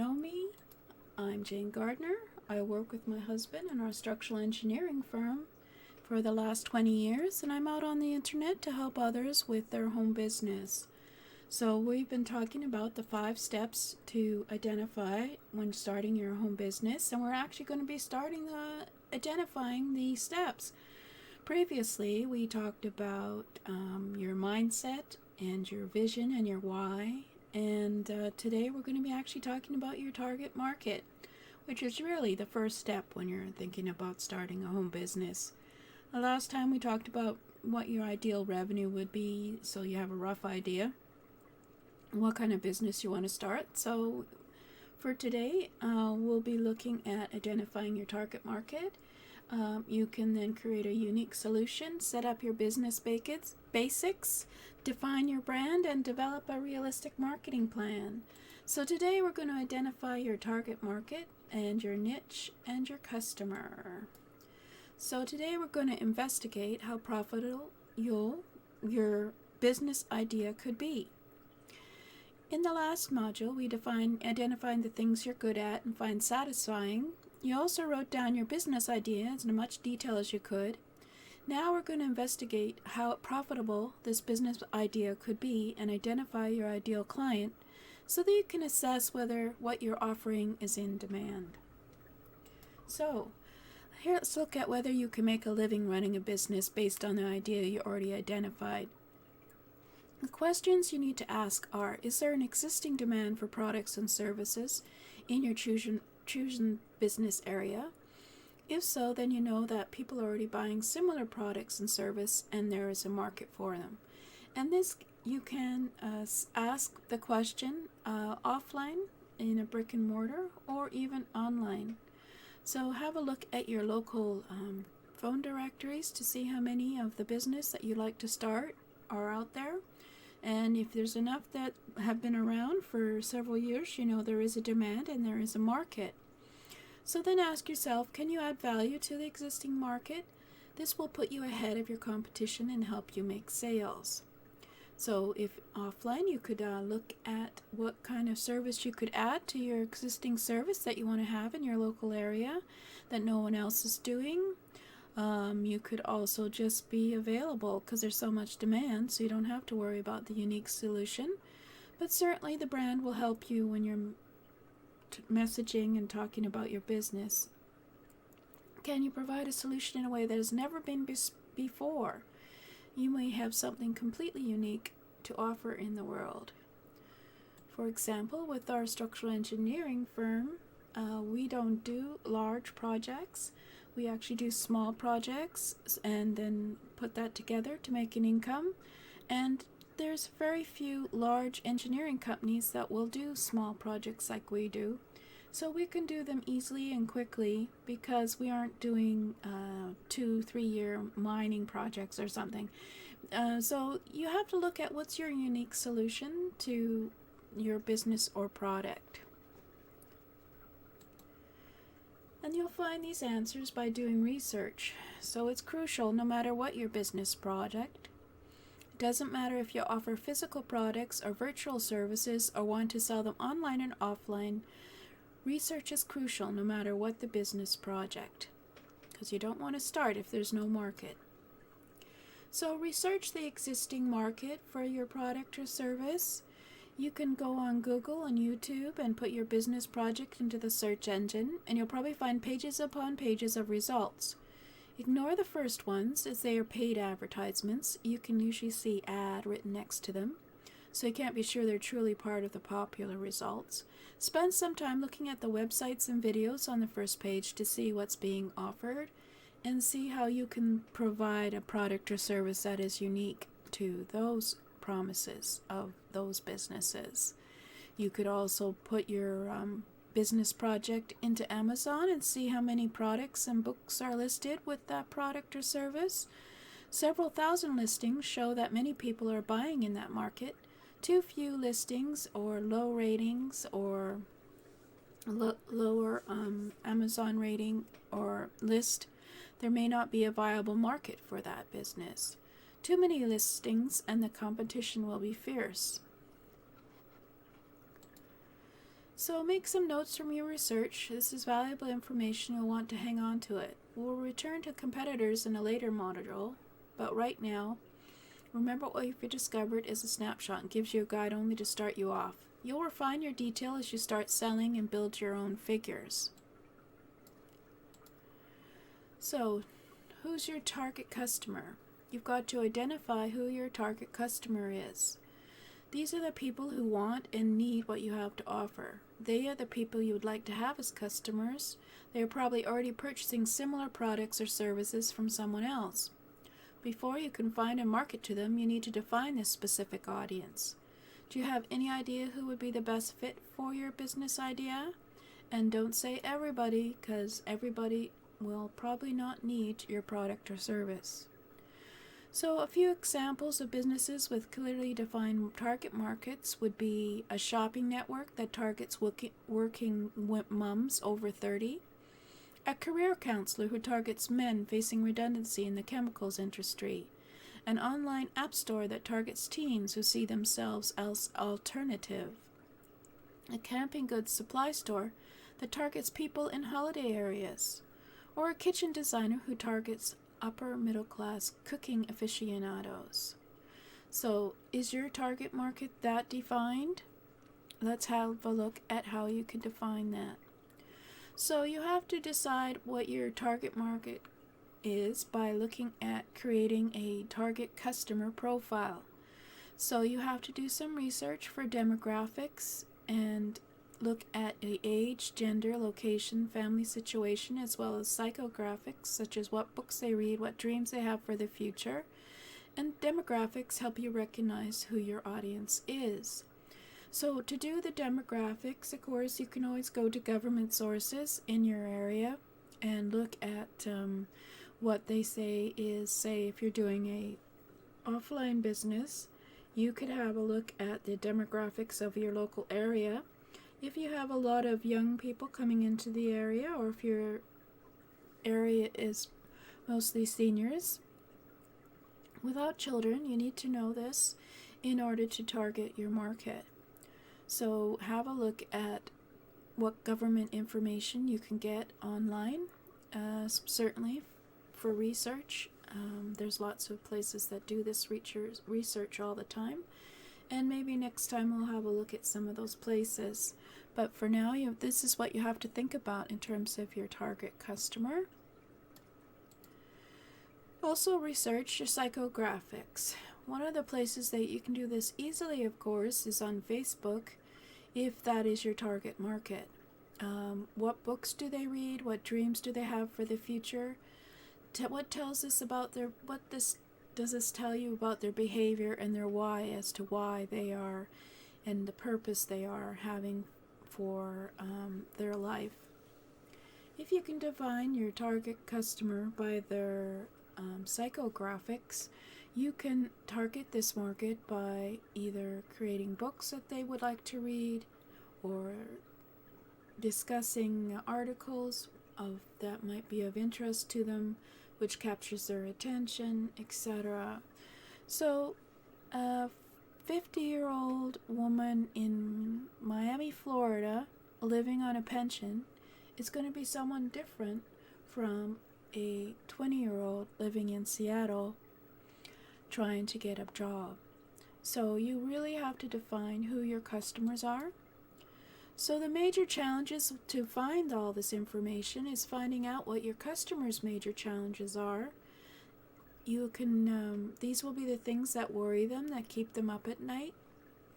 know me, I'm Jane Gardner. I work with my husband in our structural engineering firm for the last 20 years, and I'm out on the internet to help others with their home business. So we've been talking about the 5 steps to identify when starting your home business, and we're actually going to be starting identifying the steps. Previously, we talked about your mindset and your vision and your why, and today we're going to be actually talking about your target market, which is really the first step when you're thinking about starting a home business. The last time we talked about what your ideal revenue would be, so you have a rough idea what kind of business you want to start. So for today, we'll be looking at identifying your target market. You can then create a unique solution, set up your business basics, define your brand, and develop a realistic marketing plan. So today we're going to identify your target market and your niche and your customer. So today we're going to investigate how profitable your business idea could be. In the last module, we defined identifying the things you're good at and find satisfying. You also wrote down your business ideas in as much detail as you could. Now we're going to investigate how profitable this business idea could be and identify your ideal client so that you can assess whether what you're offering is in demand. So, here let's look at whether you can make a living running a business based on the idea you already identified. The questions you need to ask are, is there an existing demand for products and services in your chosen business area? If so, then you know that people are already buying similar products and service and there is a market for them. And this you can ask the question offline in a brick and mortar or even online. So have a look at your local phone directories to see how many of the business that you'd like to start are out there. And if there's enough that have been around for several years, you know there is a demand and there is a market. So then ask yourself, can you add value to the existing market? This will put you ahead of your competition and help you make sales. So if offline, you could look at what kind of service you could add to your existing service that you want to have in your local area that no one else is doing. You could also just be available because there's so much demand, so you don't have to worry about the unique solution. But certainly the brand will help you when you're messaging and talking about your business. Can you provide a solution in a way that has never been before? You may have something completely unique to offer in the world. For example, with our structural engineering firm, we don't do large projects. We actually do small projects and then put that together to make an income. And there's very few large engineering companies that will do small projects like we do. So we can do them easily and quickly because we aren't doing 2-3 year mining projects or something. So you have to look at what's your unique solution to your business or product. And you'll find these answers by doing research. So it's crucial no matter what your business project. It doesn't matter if you offer physical products or virtual services or want to sell them online and offline. Research is crucial no matter what the business project, because you don't want to start if there's no market. So research the existing market for your product or service. You can go on Google and YouTube and put your business project into the search engine, and you'll probably find pages upon pages of results. Ignore the first ones, as they are paid advertisements. You can usually see ad written next to them, so you can't be sure they're truly part of the popular results. Spend some time looking at the websites and videos on the first page to see what's being offered, and see how you can provide a product or service that is unique to those promises of those businesses. You could also put your business project into Amazon and see how many products and books are listed with that product or service. Several thousand listings show that many people are buying in that market. Too few listings or low ratings or lower Amazon rating or list, there may not be a viable market for that business. Too many listings and the competition will be fierce. So make some notes from your research. This is valuable information. You'll want to hang on to it. We'll return to competitors in a later module, but right now, remember what you've discovered is a snapshot and gives you a guide only to start you off. You'll refine your detail as you start selling and build your own figures. So, who's your target customer? You've got to identify who your target customer is. These are the people who want and need what you have to offer. They are the people you would like to have as customers. They are probably already purchasing similar products or services from someone else. Before you can find and market to them, you need to define this specific audience. Do you have any idea who would be the best fit for your business idea? And don't say everybody, because everybody will probably not need your product or service. So a few examples of businesses with clearly defined target markets would be a shopping network that targets working mums over 30, a career counselor who targets men facing redundancy in the chemicals industry, an online app store that targets teens who see themselves as alternative, a camping goods supply store that targets people in holiday areas, or a kitchen designer who targets upper middle class cooking aficionados. So, is your target market that defined? Let's have a look at how you can define that. So, you have to decide what your target market is by looking at creating a target customer profile. So, you have to do some research for demographics and look at the age, gender, location, family situation, as well as psychographics, such as what books they read, what dreams they have for the future. And demographics help you recognize who your audience is. So to do the demographics, of course, you can always go to government sources in your area and look at what they say is, say, if you're doing a offline business, you could have a look at the demographics of your local area. If you have a lot of young people coming into the area, or if your area is mostly seniors without children, you need to know this in order to target your market. So have a look at what government information you can get online, certainly for research. There's lots of places that do this research all the time. And maybe next time we'll have a look at some of those places. But for now, this is what you have to think about in terms of your target customer. Also research your psychographics. One of the places that you can do this easily, of course, is on Facebook, if that is your target market. What books do they read? What dreams do they have for the future? What tells us about does this tell you about their behavior and their why, as to why they are and the purpose they are having for their life? If you can define your target customer by their psychographics, you can target this market by either creating books that they would like to read, or discussing articles that might be of interest to them, which captures their attention, etc. So, a 50-year-old woman in Miami, Florida, living on a pension is going to be someone different from a 20-year-old living in Seattle trying to get a job. So you really have to define who your customers are. So the major challenges to find all this information is finding out what your customers' major challenges are. You can, these will be the things that worry them, that keep them up at night.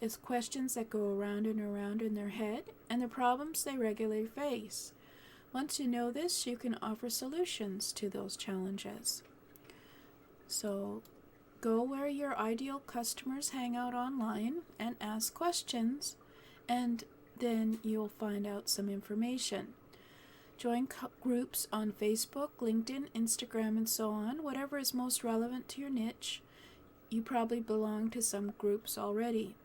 It's questions that go around and around in their head, and the problems they regularly face. Once you know this, you can offer solutions to those challenges. So go where your ideal customers hang out online and ask questions, and then you'll find out some information. Join groups on Facebook, LinkedIn, Instagram, and so on, whatever is most relevant to your niche. You probably belong to some groups already.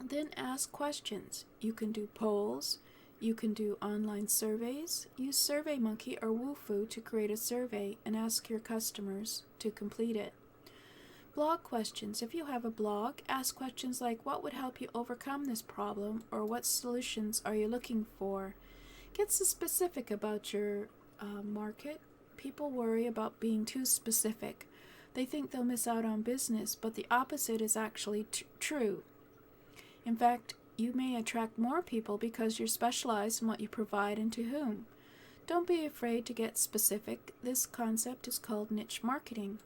Then ask questions. You can do polls, you can do online surveys. Use SurveyMonkey or Wufoo to create a survey and ask your customers to complete it. Blog questions. If you have a blog, ask questions like what would help you overcome this problem, or what solutions are you looking for? Get specific about your market. People worry about being too specific. They think they'll miss out on business, but the opposite is actually true. In fact, you may attract more people because you're specialized in what you provide and to whom. Don't be afraid to get specific. This concept is called niche marketing.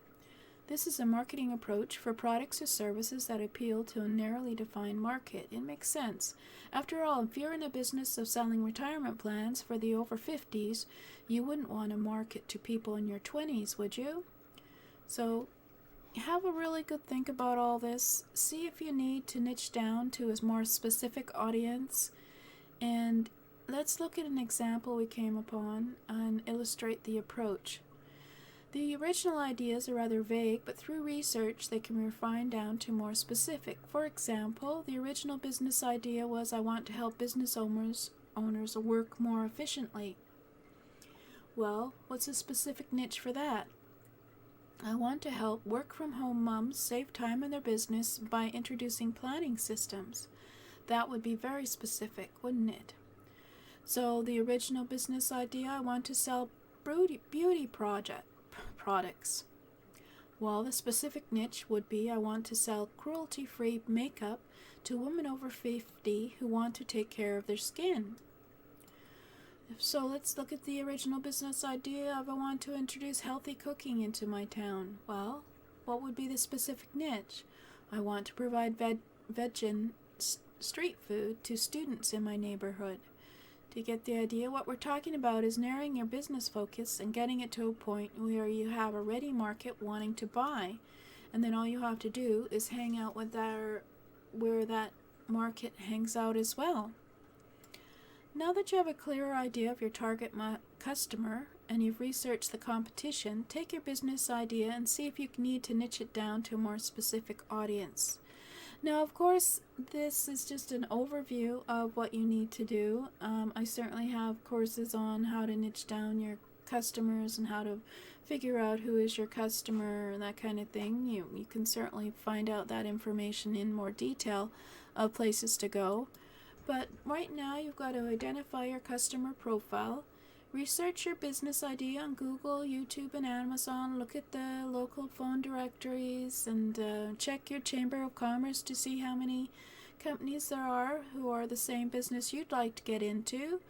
This is a marketing approach for products or services that appeal to a narrowly defined market. It makes sense. After all, if you're in the business of selling retirement plans for the over 50s, you wouldn't want to market to people in your 20s, would you? So have a really good think about all this. See if you need to niche down to a more specific audience. And let's look at an example we came upon and illustrate the approach. The original ideas are rather vague, but through research they can be refined down to more specific. For example, the original business idea was I want to help business owners work more efficiently. Well, what's a specific niche for that? I want to help work-from-home moms save time in their business by introducing planning systems. That would be very specific, wouldn't it? So the original business idea, I want to sell beauty products. Well, the specific niche would be I want to sell cruelty-free makeup to women over 50 who want to take care of their skin. So let's look at the original business idea of I want to introduce healthy cooking into my town. Well, what would be the specific niche? I want to provide vegan street food to students in my neighborhood. Do you get the idea? What we're talking about is narrowing your business focus and getting it to a point where you have a ready market wanting to buy. And then all you have to do is hang out with where that market hangs out as well. Now that you have a clearer idea of your target customer and you've researched the competition, take your business idea and see if you need to niche it down to a more specific audience. Now, of course, this is just an overview of what you need to do. I certainly have courses on how to niche down your customers and how to figure out who is your customer and that kind of thing. You can certainly find out that information in more detail of places to go. But right now, you've got to identify your customer profile. Research your business idea on Google, YouTube, and Amazon. Look at the local phone directories and check your Chamber of Commerce to see how many companies there are who are the same business you'd like to get into,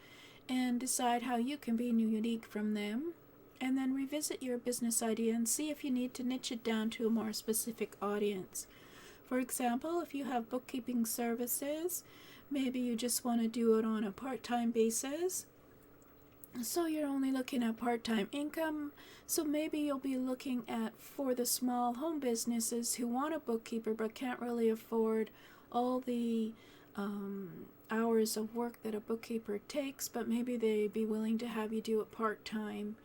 and decide how you can be unique from them. And then revisit your business idea and see if you need to niche it down to a more specific audience. For example, if you have bookkeeping services, maybe you just want to do it on a part-time basis. So you're only looking at part-time income, so maybe you'll be looking at for the small home businesses who want a bookkeeper but can't really afford all the hours of work that a bookkeeper takes, but maybe they'd be willing to have you do it part-time,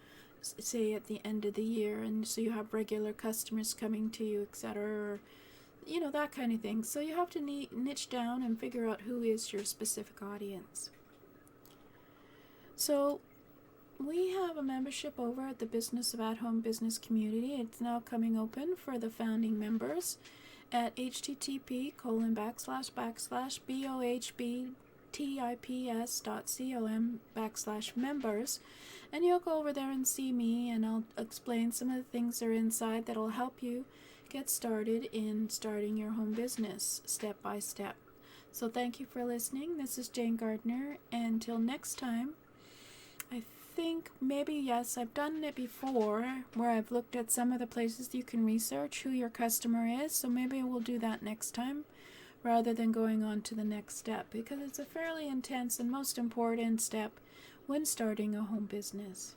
say at the end of the year, and so you have regular customers coming to you, etc., or that kind of thing. So you have to niche down and figure out who is your specific audience. So we have a membership over at the Business of At-Home Business Community. It's now coming open for the founding members at http://bohbtips.com/members, and you'll go over there and see me, and I'll explain some of the things that are inside that'll help you get started in starting your home business step by step. So thank you for listening. This is Jane Gardner, and until next time, I think maybe, yes, I've done it before where I've looked at some of the places you can research who your customer is, so maybe we'll do that next time rather than going on to the next step, because it's a fairly intense and most important step when starting a home business.